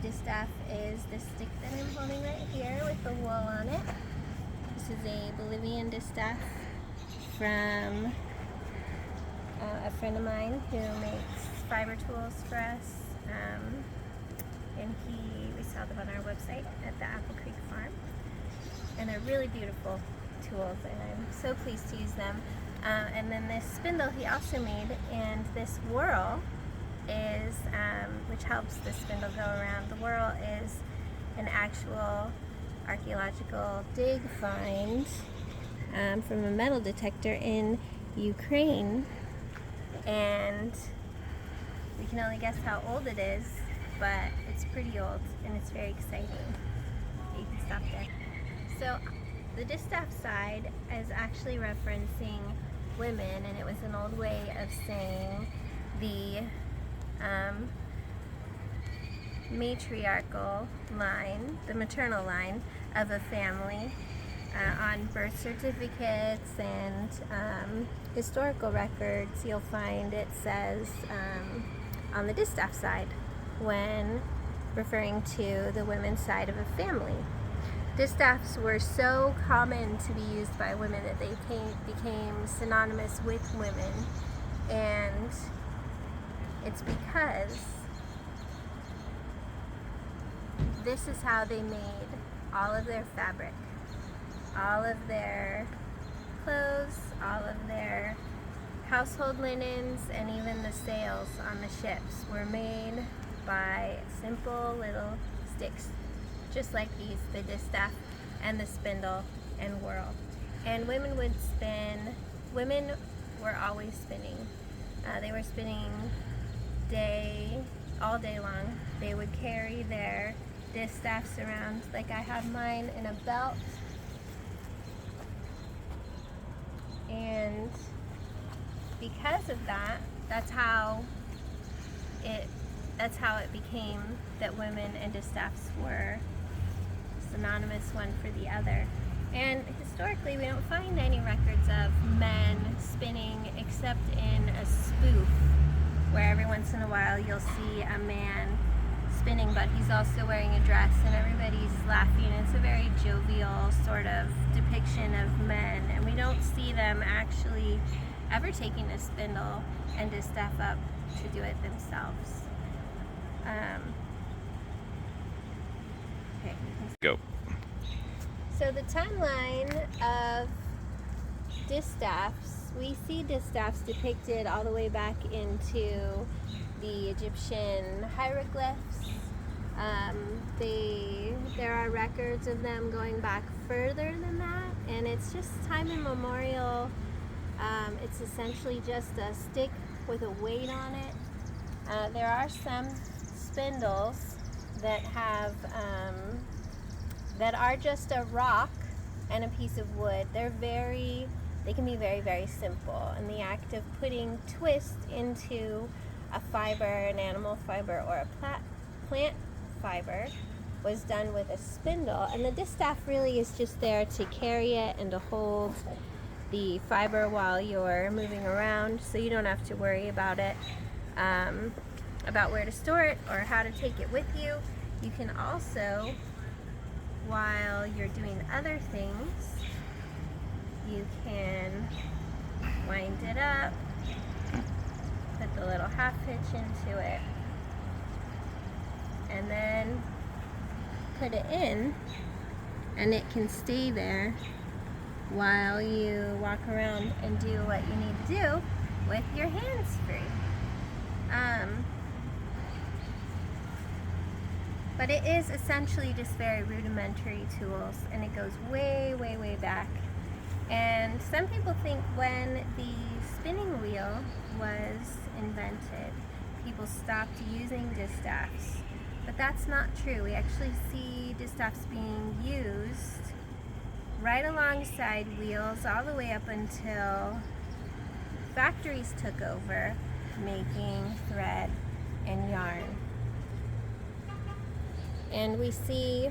distaff is this stick that I'm holding right here with the wool on it. This is a Bolivian distaff from a friend of mine who makes fiber tools for us, and we sell them on our website at the Apple Creek Farm, and they're really beautiful tools, and I'm so pleased to use them. And then this spindle he also made, and this whorl is, which helps the spindle go around. The whorl is an actual archaeological dig find from a metal detector in Ukraine, and we can only guess how old it is, but it's pretty old and it's very exciting. You can stop there. So the distaff side is actually referencing women, and it was an old way of saying the matriarchal line, the maternal line of a family. On birth certificates and historical records, you'll find it says on the distaff side when referring to the women's side of a family. Distaffs were so common to be used by women that they became synonymous with women, and it's because this is how they made all of their fabric. All of their clothes, all of their household linens, and even the sails on the ships were made by simple little sticks, just like these, the distaff and the spindle and whorl. And women would spin, women were always spinning. They were spinning all day long. They would carry their distaffs around, like I have mine, in a belt. And because of that, that's how it became that women and distaffs were synonymous one for the other. And historically, we don't find any records of men spinning except in a spoof, where every once in a while you'll see a man spinning, but he's also wearing a dress and everybody's laughing. It's a very jovial sort of depiction of men, and we don't see them actually ever taking a spindle and distaff up to do it themselves. Okay, go. So the timeline of distaffs, we see distaffs depicted all the way back into the Egyptian hieroglyphs. There are records of them going back further than that, and it's just time immemorial. It's essentially just a stick with a weight on it. There are some spindles that have that are just a rock and a piece of wood. They can be very, very simple, and the act of putting twist into a fiber, an animal fiber or a plant fiber, was done with a spindle, and the distaff really is just there to carry it and to hold the fiber while you're moving around, so you don't have to worry about it, about where to store it or how to take it with you. You can also, while you're doing other things, you can wind it up, put the little half hitch into it, and then put it in, and it can stay there while you walk around and do what you need to do with your hands free. But it is essentially just very rudimentary tools, and it goes way, way, way back. And some people think when the spinning wheel was invented, people stopped using distaffs. But that's not true. We actually see distaffs being used right alongside wheels all the way up until factories took over making thread and yarn. And we see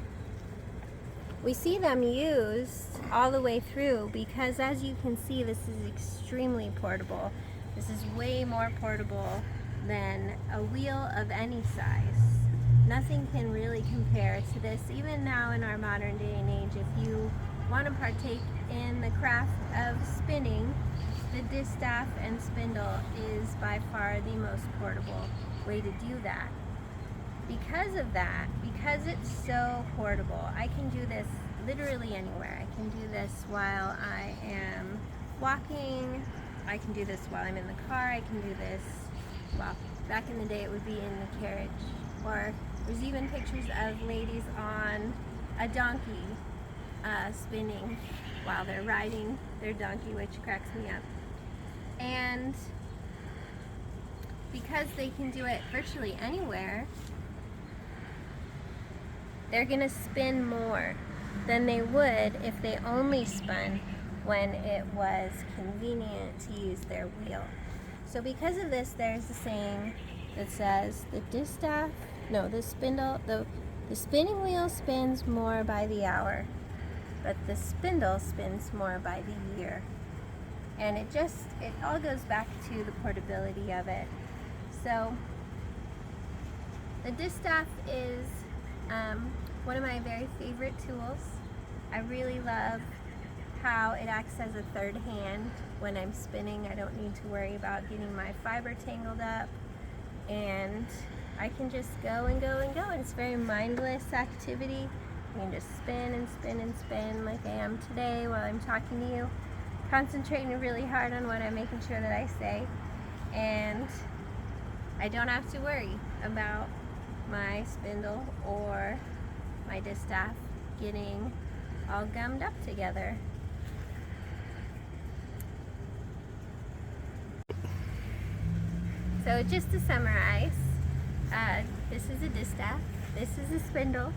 them used all the way through, because as you can see, this is extremely portable. This is way more portable than a wheel of any size. nothing can really compare to this. Even now in our modern day and age, if you want to partake in the craft of spinning, the distaff and spindle is by far the most portable way to do that. Because of that, because it's so portable, I can do this literally anywhere. I can do this while I am walking, I can do this while I'm in the car, I can do this, well, back in the day it would be in the carriage, or there's even pictures of ladies on a donkey spinning while they're riding their donkey, which cracks me up. And because they can do it virtually anywhere, they're gonna spin more than they would if they only spun when it was convenient to use their wheel. So because of this, there's a saying that says the spinning wheel spins more by the hour, but the spindle spins more by the year. And it all goes back to the portability of it. So the distaff is one of my very favorite tools. I really love how it acts as a third hand when I'm spinning. I don't need to worry about getting my fiber tangled up, and I can just go and go and go. And it's a very mindless activity. You can just spin and spin and spin like I am today while I'm talking to you, concentrating really hard on what I'm making sure that I say, and I don't have to worry about my spindle or my distaff getting all gummed up together. So just to summarize, this is a distaff, this is a spindle,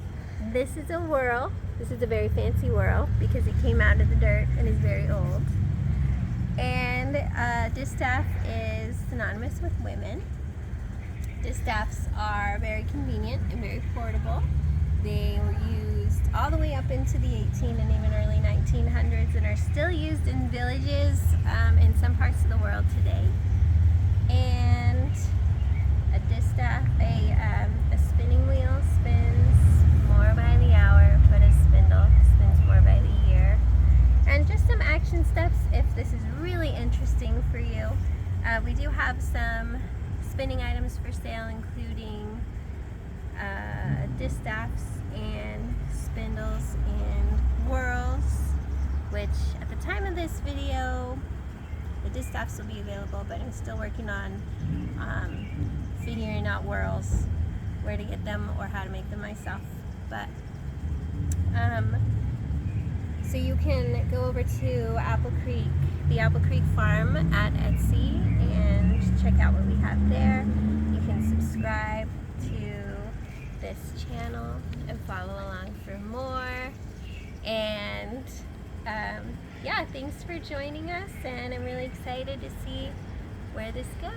this is a whirl. This is a very fancy whirl because it came out of the dirt and is very old. And distaff is synonymous with women. Distaffs are very convenient and very portable. They were used all the way up into the 18 and even early 1900s and are still used in villages in some parts of the world today. And a distaff, a spinning wheel spins more by the hour, but a spindle spins more by the year. And just some action steps if this is really interesting for you. We do have some spinning items for sale, including distaffs and spindles and whirls, which at the time of this video the distaffs will be available, but I'm still working on figuring out whirls, where to get them or how to make them myself. But so you can go over to the Apple Creek Farm at Etsy and check out what we have there. You can subscribe to this channel and follow along for more. And yeah, thanks for joining us, and I'm really excited to see where this goes.